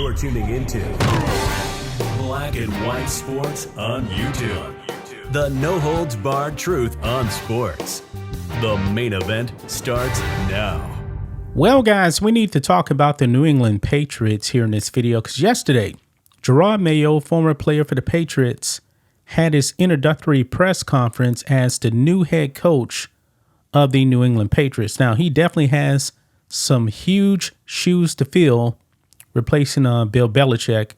You're tuning into Black and White Sports on YouTube. The no-holds-barred truth on sports. The main event starts now. Well, guys, we need to talk about the New England Patriots here in this video because yesterday, Jerod Mayo, former player for the Patriots, had his introductory press conference as the new head coach of the New England Patriots. Now, he definitely has some huge shoes to fill, replacing Bill Belichick,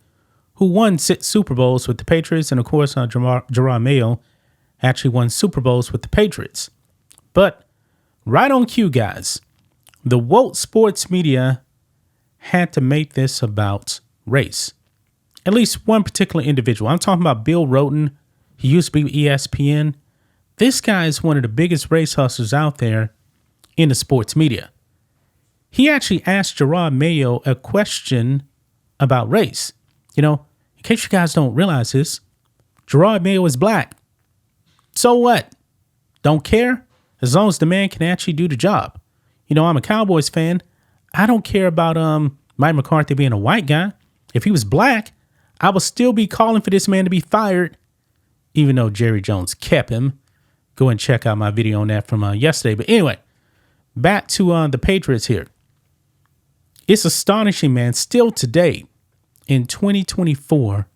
who won 6 Super Bowls with the Patriots. And, of course, Jerod Mayo actually won Super Bowls with the Patriots. But right on cue, guys, the woke sports media had to make this about race. At least one particular individual. I'm talking about Bill Rhoden. He used to be ESPN. This guy is one of the biggest race hustlers out there in the sports media. He actually asked Jerod Mayo a question about race. You know, in case you guys don't realize this, Jerod Mayo is black. So what? Don't care? As long as the man can actually do the job. You know, I'm a Cowboys fan. I don't care about Mike McCarthy being a white guy. If he was black, I would still be calling for this man to be fired, even though Jerry Jones kept him. Go and check out my video on that from yesterday. But anyway, back to the Patriots here. It's astonishing, man. Still today, in 2024,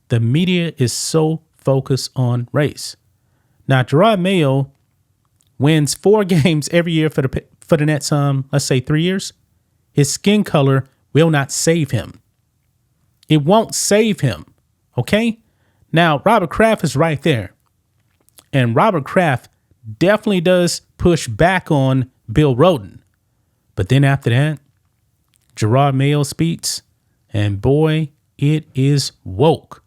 the media is so focused on race. Now, Jerod Mayo wins 4 games every year for the next, let's say 3 years. His skin color will not save him. It won't save him. Okay? Now, Robert Kraft is right there. And Robert Kraft definitely does push back on Bill Rhoden. But then after that, Jerod Mayo speaks, and boy, it is woke.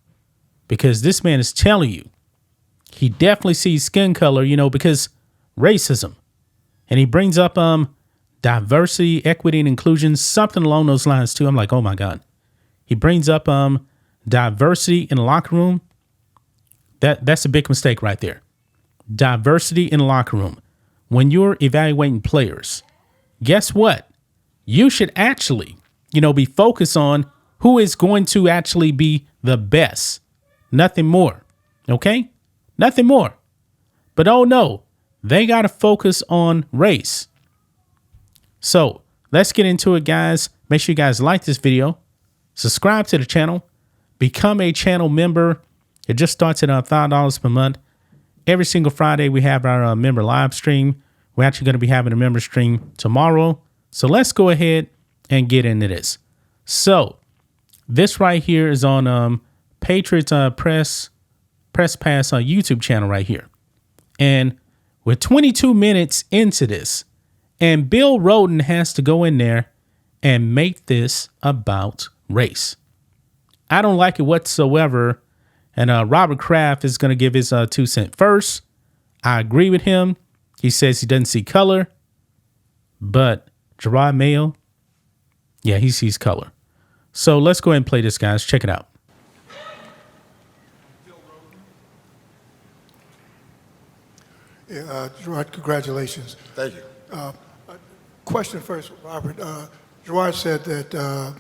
Because this man is telling you, he definitely sees skin color, you know, because racism. And he brings up diversity, equity, and inclusion, something along those lines too. I'm like, oh my God. He brings up diversity in the locker room. That's a big mistake right there. Diversity in the locker room. When you're evaluating players, guess what? You should actually, you know, be focused on who is going to actually be the best. Nothing more. Okay? Nothing more. But oh no, they got to focus on race. So let's get into it, guys. Make sure you guys like this video. Subscribe to the channel. Become a channel member. It just starts at $5 per month. Every single Friday, we have our member live stream. We're actually going to be having a member stream tomorrow. So let's go ahead and get into this. So this right here is on Patriots Press Pass YouTube channel right here. And we're 22 minutes into this. And Bill Rhoden has to go in there and make this about race. I don't like it whatsoever. And Robert Kraft is going to give his 2 cents first. I agree with him. He says he doesn't see color. But Jerod Mayo, yeah, he sees color. So let's go ahead and play this, guys. Check it out. Yeah, Jerod, congratulations. Thank you. Question first, Robert. Jerod said that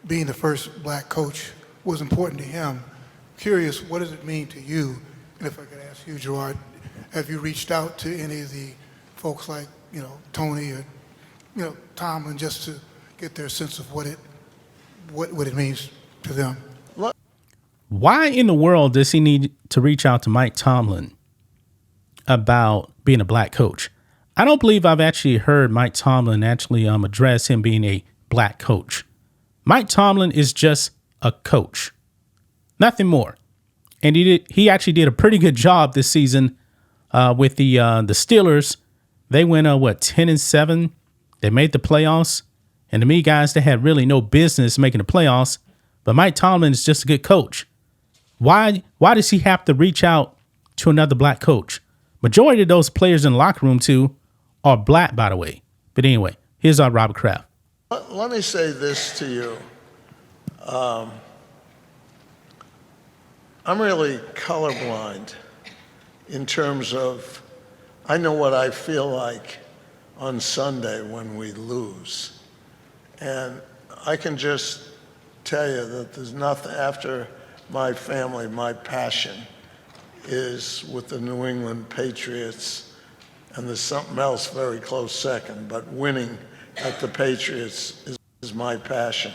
being the first black coach was important to him. Curious, what does it mean to you? And if I could ask you, Jerod, have you reached out to any of the folks like, you know, Tony or, you know, Tomlin, just to get their sense of what it means to them? Why in the world does he need to reach out to Mike Tomlin about being a black coach? I don't believe I've actually heard Mike Tomlin actually address him being a black coach. Mike Tomlin is just a coach, nothing more. And he actually did a pretty good job this season with the Steelers. They went 10-7. They made the playoffs. And to me, guys, they had really no business making the playoffs. But Mike Tomlin is just a good coach. Why does he have to reach out to another black coach? Majority of those players in the locker room, too, are black, by the way. But anyway, here's our Robert Kraft. Let me say this to you. I'm really colorblind in terms of, I know what I feel like on Sunday when we lose. And I can just tell you that there's nothing after my family, my passion is with the New England Patriots, and there's something else very close second, but winning at the Patriots is my passion.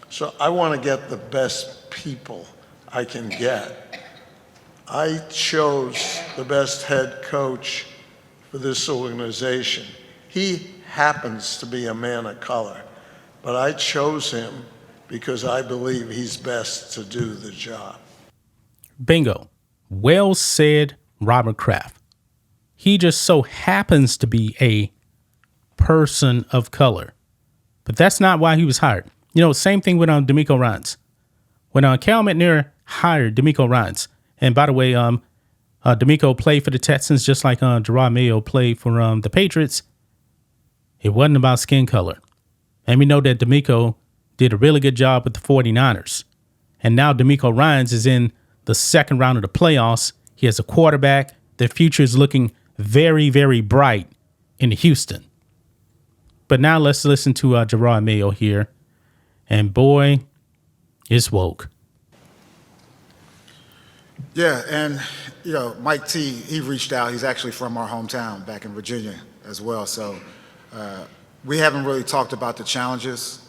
So I want to get the best people I can get. I chose the best head coach for this organization. He happens to be a man of color, but I chose him because I believe he's best to do the job. Bingo. Well said, Robert Kraft. He just so happens to be a person of color, but that's not why he was hired. You know, same thing with DeMeco Ryans. When Cal McNair hired DeMeco Ryans, and by the way, DeMeco played for the Texans just like Jerod Mayo played for the Patriots. It wasn't about skin color. And we know that DeMeco did a really good job with the 49ers. And now DeMeco Ryans is in the second round of the playoffs. He has a quarterback. Their future is looking very, very bright in Houston. But now let's listen to Jerod Mayo here. And boy, it's woke. Yeah, and, you know, Mike T, he reached out. He's actually from our hometown back in Virginia as well. So we haven't really talked about the challenges.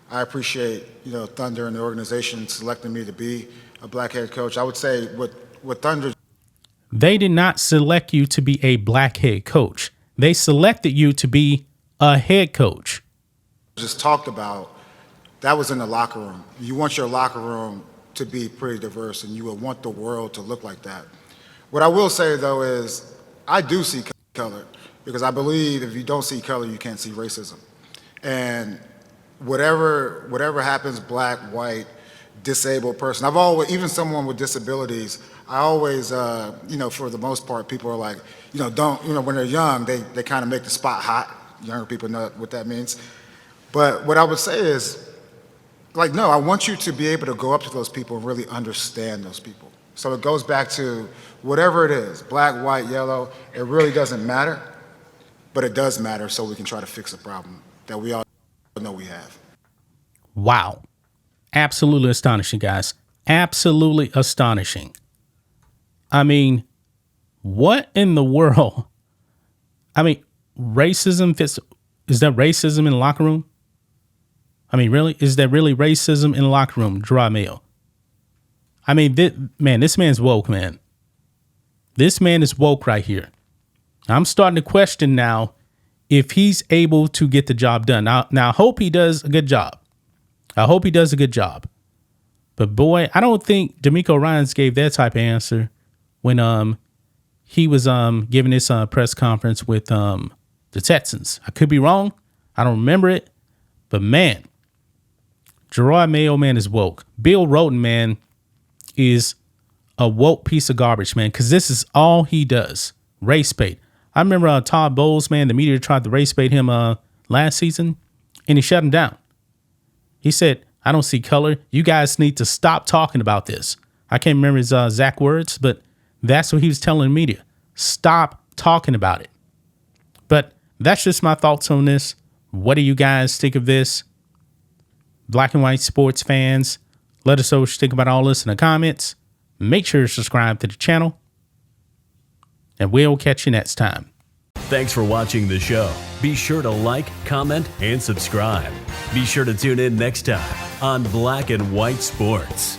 I appreciate, you know, Thunder and the organization selecting me to be a black head coach. I would say with Thunder, they did not select you to be a black head coach. They selected you to be a head coach. just talked about, that was in the locker room. You want your locker room to be pretty diverse, and you would want the world to look like that. What I will say, though, is I do see color, because I believe if you don't see color, you can't see racism. And whatever happens, black, white, disabled person, I've always, even someone with disabilities, I always, for the most part, people are like, when they're young, they kind of make the spot hot. Younger people know what that means. But what I would say is, no, I want you to be able to go up to those people and really understand those people. So it goes back to whatever it is, black, white, yellow, it really doesn't matter, but it does matter so we can try to fix a problem that we all know we have. Wow. Absolutely astonishing, guys. Absolutely astonishing. I mean, what in the world? I mean, racism fits. Is that racism in the locker room? I mean, really? Is that really racism in the locker room, Jerod Mayo? I mean, this man's woke, man. This man is woke right here. I'm starting to question now if he's able to get the job done. Now I hope he does a good job. But boy, I don't think DeMeco Ryans gave that type of answer when he was giving this press conference with the Texans. I could be wrong. I don't remember it. But man, Jerod Mayo, man, is woke. Bill Roten, man, is a woke piece of garbage, man, because this is all he does. Race bait. I remember Todd Bowles, man, the media tried to race bait him last season, and he shut him down. He said, I don't see color. You guys need to stop talking about this. I can't remember his exact words, but that's what he was telling the media. Stop talking about it. But that's just my thoughts on this. What do you guys think of this? Black and white sports fans, let us know what you think about all this in the comments. Make sure to subscribe to the channel, and we'll catch you next time. Thanks for watching the show. Be sure to like, comment, and subscribe. Be sure to tune in next time on Black and White Sports.